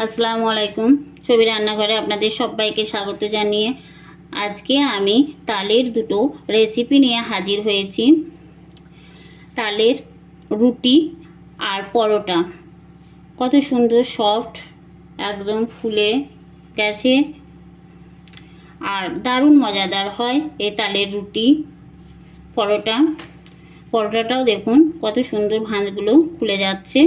আসসালামু আলাইকুম। ছবি রান্নাঘরে আপনাদের সবাইকে স্বাগত জানিয়ে আজকে আমি তালের দুটো রেসিপি নিয়ে হাজির হয়েছি। তালের রুটি আর পরোটা কত সুন্দর সফট, একদম ফুলে গেছে আর দারুণ মজাদার হয় এই তালের রুটি পরোটাটাও দেখুন কত সুন্দর ভাঁজগুলো খুলে যাচ্ছে।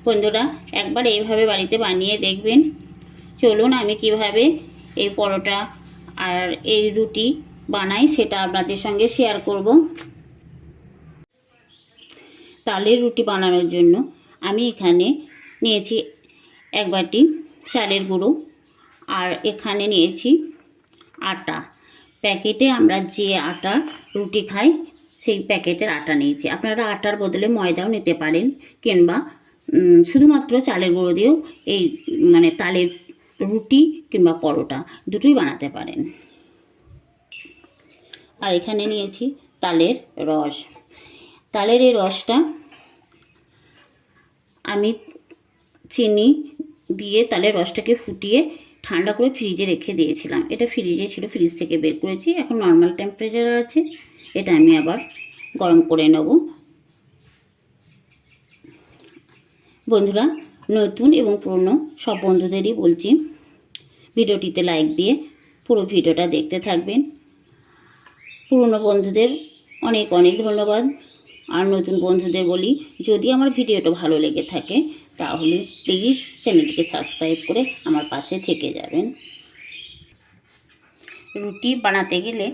বন্ধুরা একবার এইভাবে বাড়িতে বানিয়ে দেখবেন। চলুন আমি কিভাবে এই পরোটা আর এই রুটি বানাই সেটা আপনাদের সঙ্গে শেয়ার করব। তালের রুটি বানানোর জন্য আমি এখানে নিয়েছি এক বাটি চালের গুঁড়ো আর এখানে নিয়েছি আটা। প্যাকেটে আমরা যে আটা রুটি খাই সেই প্যাকেটের আটা নিয়েছি। আপনারা আটার বদলে ময়দাও নিতে পারেন কিংবা শুধুমাত্র চালের গুঁড়ো দিয়েও এই তালের রুটি কিংবা পরোটা দুটোই বানাতে পারেন। আর এখানে নিয়েছি তালের রস। তালের এই রসটা আমি চিনি দিয়ে তালের রসটাকে ফুটিয়ে ঠান্ডা করে ফ্রিজে রেখে দিয়েছিলাম। এটা ফ্রিজে ছিল, ফ্রিজ থেকে বের করেছি, এখন নর্মাল টেম্পারেচারে আছে। এটা আমি আবার গরম করে নেব। বন্ধুরা, নতুন এবং পুরনো সব বন্ধুদেরই বলছি ভিডিওটিতে লাইক দিয়ে পুরো ভিডিওটা দেখতে থাকবেন। পুরনো বন্ধুদের অনেক অনেক ধন্যবাদ। আর নতুন বন্ধুদের বলি, যদি আমার ভিডিওটা ভালো লেগে থাকে তাহলে প্লিজ চ্যানেলটিকে সাবস্ক্রাইব করে আমার পাশে থেকে যাবেন। রুটি বানাতে গেলে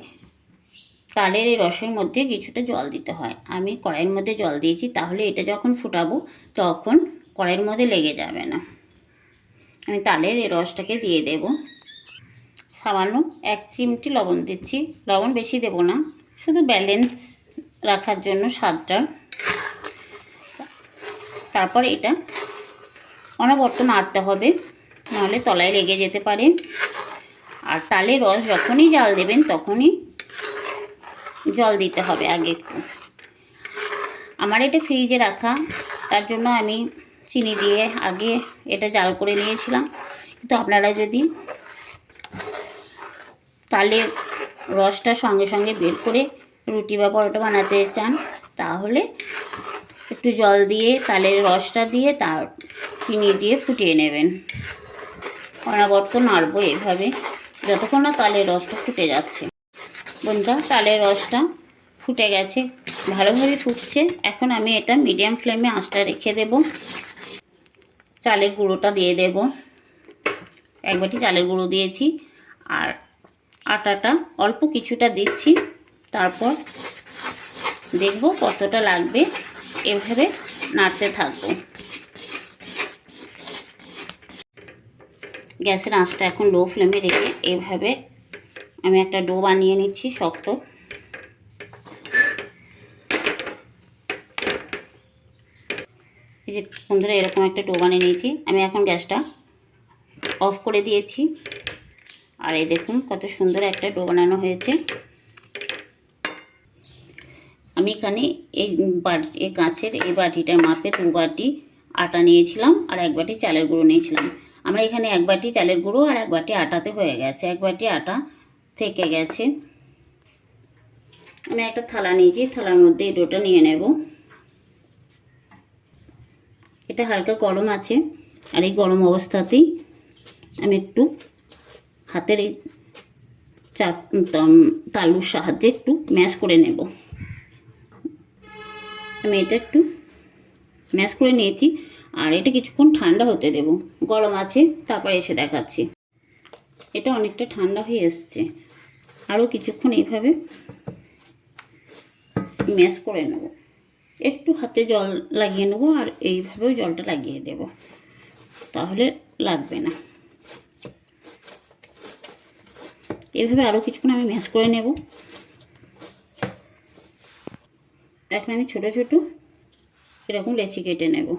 তালের এই রসের মধ্যে কিছুটা জল দিতে হয়। আমি কড়াইয়ের মধ্যে জল দিয়েছি, তাহলে এটা যখন ফুটাবো তখন কড়াইয়ের মধ্যে লেগে যাবে না। আমি তালের এই রসটাকে দিয়ে দেব। সামান্য 1 চিমটি লবণ দিচ্ছি। লবণ বেশি দেব না, শুধু ব্যালেন্স রাখার জন্য স্বাদটা। তারপর এটা অনবরত নাড়তে হবে, নাহলে তলায় লেগে যেতে পারে। আর তালের রস যখনই জাল দেবেন তখনই জল দিতে হবে আগে একটু। আমার এটা ফ্রিজে রাখা, তার জন্য আমি চিনি দিয়ে আগে এটা জাল করে নিয়েছিলাম। কিন্তু আপনারা যদি তালের রসটা সঙ্গে সঙ্গে বের করে রুটি বা পরোটা বানাতে চান তাহলে একটু জল দিয়ে তালের রসটা দিয়ে তার চিনি দিয়ে ফুটিয়ে নেবেন। অনবরত নাড়বো এভাবে যতক্ষণ না তালের রসটা ফুটে যাচ্ছে। বন্ধুরা, তালের রসটা ফুটে গেছে, ভালোভাবে ফুটছে। এখন আমি এটা মিডিয়াম ফ্লেমে আঁচটা রেখে দেব। চালের গুঁড়োটা দিয়ে দেব। 1 বাটি চালের গুঁড়ো দিয়েছি আর আটাটা অল্প কিছুটা দিচ্ছি। তারপর দেখব কতটা লাগবে, এভাবে নাড়তে থাকবো। গ্যাসের আঁচটা এখন লো ফ্লেমে রেখে এভাবে আমি একটা ডো বানিয়ে নিচ্ছি শক্ত। এই যে বন্ধুরা, এরকম একটা ডো বানিয়ে নিয়েছি। আমি এখন গ্যাসটা অফ করে দিয়েছি। আর এই দেখুন কত সুন্দর একটা ডো বানানো হয়েছে। আমি এখানে এই কাঁচের এই বাটিটার মাপে 2 বাটি আটা নিয়েছিলাম আর 1 বাটি চালের গুঁড়ো নিয়েছিলাম। আমরা এখানে 1 বাটি চালের গুঁড়ো আর 1 বাটি আটাতে হয়ে গেছে। 1 বাটি আটা থেকে গেছে। আমি একটা থালা নিয়েছি, থালার মধ্যে এই ডোটা নিয়ে নেব। এটা হালকা গরম আছে, আর এই গরম অবস্থাতেই আমি একটু হাতের এই তালুর সাহায্যে একটু ম্যাশ করে নেব। আমি এটা একটু ম্যাশ করে নিয়েছি আর এটা কিছুক্ষণ ঠান্ডা হতে দেব। গরম আছে, তারপরে এসে দেখাচ্ছি। এটা অনেকটা ঠান্ডা হয়ে এসছে, আরও কিছুক্ষণ এইভাবে ম্যাশ করে নেব। একটু হাতে জল লাগিয়ে নেব আর এইভাবেও জলটা লাগিয়ে দেব, তাহলে লাগবে না। এইভাবে আরও কিছুক্ষণ আমি ম্যাশ করে নেব। এখন আমি ছোট ছোট এরকম লেচি কেটে নেব।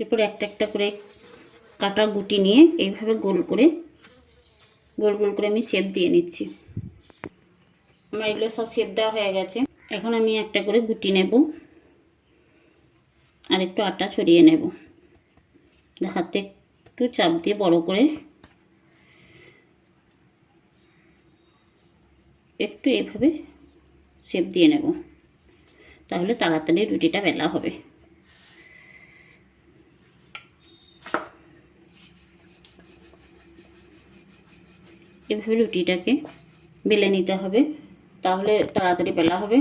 এরপর একটা একটা করে কাটা গুটি নিয়ে এইভাবে গোল করে গোল গোল করে আমি শেপ দিয়ে নিচ্ছি। আমার এগুলো সব শেপ দেওয়া হয়ে গেছে। এখন আমি একটা করে গুটি নেব আর একটু আটা ছড়িয়ে নেব। হাতে একটু চাপ দিয়ে বড় করে একটু এভাবে শেপ দিয়ে নেব, তাহলে তাড়াতাড়ি রুটিটা বেলা হবে। এভাবে রুটিটাকে বেলে নিতে হবে, তাহলে তাড়াতাড়ি বেলা হবে।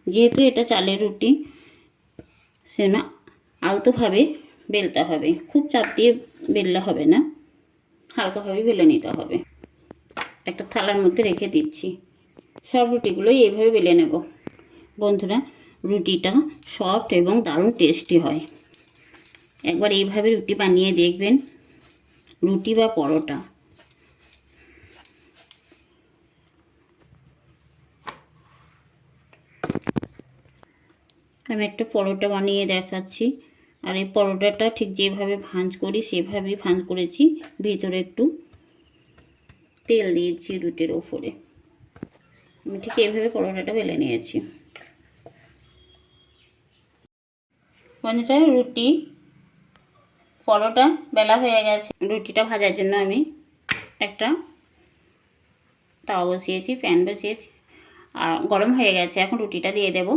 যেহেতু এটা চালের রুটি, সেজন্য আলতোভাবে বেলতে হবে, খুব চাপ দিয়ে বেললে হবে না, হালকাভাবে বেলে নিতে হবে। একটা থালার মধ্যে রেখে দিচ্ছি। সব রুটিগুলোই এইভাবে বেলে নেব। বন্ধুরা, রুটিটা সফট এবং দারুণ টেস্টি হয়। একবার এইভাবে রুটি বানিয়ে দেখবেন, রুটি বা পরোটা। আমি একটা পরোটা বানিয়ে দেখাচ্ছি। আর এই পরোটাটা ঠিক যেভাবে ভাঁজ করি সেভাবেই ভাঁজ করেছি। ভিতরে একটু তেল দিয়েছি রুটির ওপরে। আমি ঠিক এইভাবে পরোটাটা বেলে নিয়েছি। বন্ধুরা, রুটি পরোটা বেলা হয়ে গেছে। রুটিটা ভাজার জন্য আমি একটা তাওয়া বসিয়েছি, প্যান বসিয়েছি, আর গরম হয়ে গেছে। এখন রুটিটা দিয়ে দেব।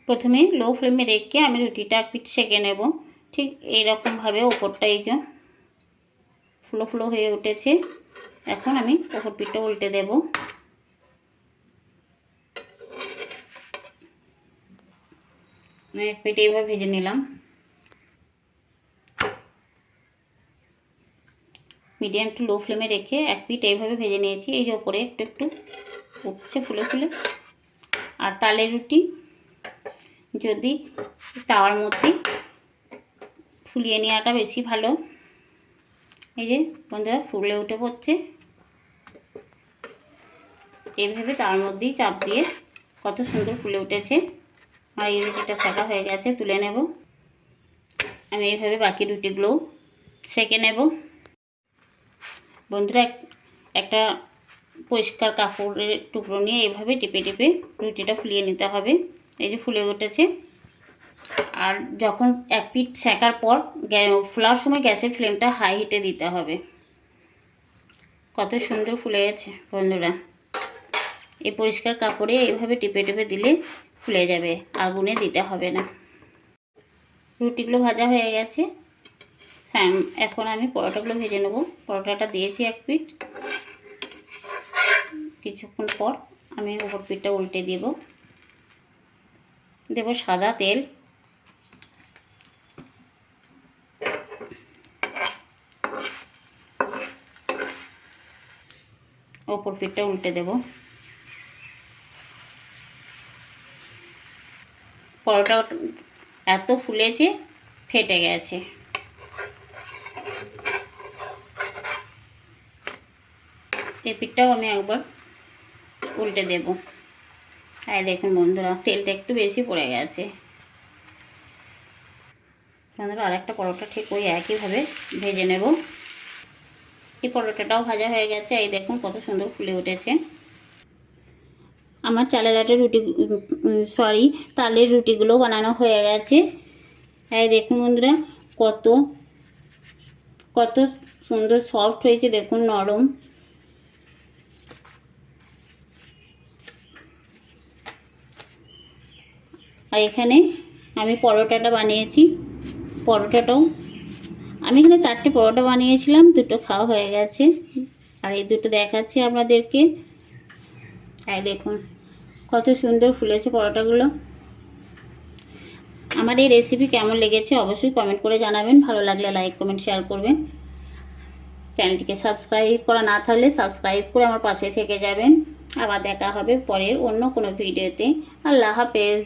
প্রথমে লো ফ্লেমে রেখে আমি রুটিটা এক পিঠ সেঁকে নেব। ঠিক এইরকমভাবে ওপরটা এই যে ফুলো ফুলো হয়ে উঠেছে। এখন আমি ওপর পিঠটা উল্টে দেব। এক পিঠ এইভাবে ভেজে নিলাম। মিডিয়াম টু লো ফ্লেমে রেখে এক পিঠ এইভাবে ভেজে নিয়েছি। এই যে ওপরে একটু একটু উঠছে ফুলে ফুলে। আর তালের রুটি যদি তাওয়ার মধ্যে ফুলিয়ে নেওয়াটা বেশি ভালো। এই যে বন্ধুরা, ফুলে উঠে পড়ছে। এইভাবে তাওয়ার মধ্যেই চাপ দিয়ে কত সুন্দর ফুলে উঠেছে। আর এই রুটিটা সেঁকা হয়ে গেছে, তুলে নেব। আমি এইভাবে বাকি রুটিগুলোও সেঁকে নেব। বন্ধুরা, একটা পরিষ্কার কাপড়ের টুকরো নিয়ে এইভাবে টিপে টিপে রুটিটা ফুলিয়ে নিতে হবে। এই যে ফুলে উঠেছে। আর যখন এক পিঠ সেঁকার পর ফোলার সময় গ্যাসের ফ্লেমটা হাই হিটে দিতে হবে। কত সুন্দর ফুলে গেছে বন্ধুরা। এই পরিষ্কার কাপড়ে এইভাবে টিপে টিপে দিলে ফুলে যাবে, আগুনে দিতে হবে না। রুটিগুলো ভাজা হয়ে গেছে। এখন আমি পরোটাগুলো ভেজে নেব। পরোটাটা দিয়েছি এক পিঠ। কিছুক্ষণ পর আমি ওপর পিঠটা উল্টে দেব সাদা তেল। ওপর পিঠটা উল্টে দেব। পরোটা এত ফুলেছে, ফেটে গেছে। এই পিঠটাও আমি একবার উল্টে দেব। আর দেখুন বন্ধুরা, তেলটা একটু বেশি পড়ে গেছে। বন্ধুরা, আর একটা পরোটা ঠিক ওই একইভাবে ভেজে নেব। এই পরোটাটাও ভাজা হয়ে গেছে। এই দেখুন কত সুন্দর ফুলে উঠেছে। আমার চালের আটার রুটি তালের রুটিগুলো বানানো হয়ে গেছে। এই দেখুন বন্ধুরা, কত কত সুন্দর সফট হয়েছে, দেখুন নরম। আর এখানে আমি পরোটাটা বানিয়েছি। পরোটাটাও আমি এখানে 4টে পরোটা বানিয়েছিলাম, 2টো খাওয়া হয়ে গেছে। আর এই 2টো দেখাচ্ছি আপনাদেরকে। আর দেখুন কত সুন্দর ফুলেছে পরোটাগুলো। আমার এই রেসিপি কেমন লেগেছে অবশ্যই কমেন্ট করে জানাবেন। ভালো লাগলে লাইক কমেন্ট শেয়ার করবেন। চ্যানেলটিকে সাবস্ক্রাইব করা না থাকলে সাবস্ক্রাইব করে আমার পাশে থেকে যাবেন। আবার দেখা হবে পরের অন্য কোনো ভিডিওতে। আল্লাহ হাফেজ।